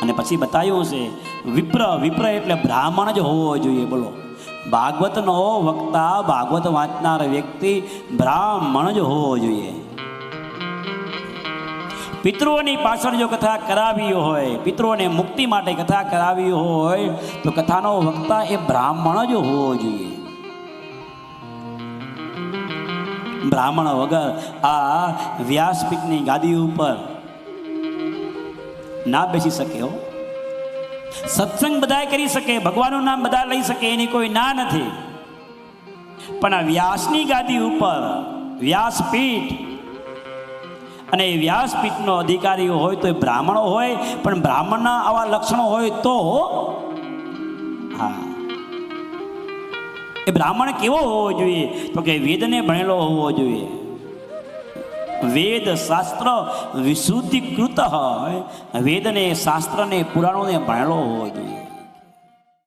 અને પછી બતાવ્યું છે વિપ્ર. વિપ્ર એટલે બ્રાહ્મણ જ હોવો જોઈએ. બોલો, ભાગવતનો વક્તા, ભાગવત વાંચનાર વ્યક્તિ બ્રાહ્મણ જ હોવો જોઈએ. પિતૃઓની પાછળ જો કથા કરાવી હોય, પિતૃઓને મુક્તિ માટે કથા કરાવી હોય તો કથાનો વક્તા એ બ્રાહ્મણ જ હોવો જોઈએ. બ્રાહ્મણ વગર આ વ્યાસપીઠની ગાદી ઉપર ના બેસી શકે. હો, સત્સંગ બધા કરી શકે, ભગવાનનું નામ બધા લઈ શકે, એની કોઈ ના નથી. પણ આ વ્યાસની ગાદી ઉપર વ્યાસપીઠ, અને એ વ્યાસપીઠનો અધિકારી હોય તો એ બ્રાહ્મણો હોય. પણ બ્રાહ્મણના આવા લક્ષણો હોય તો હા, એ બ્રાહ્મણ કેવો હોવો જોઈએ? તો કે વેદને ભણેલો હોવો જોઈએ. વેદ શાસ્ત્ર વિશુદ્ધિકૃત હોય, વેદને શાસ્ત્રને પુરાણોને ભણેલો હોવો જોઈએ.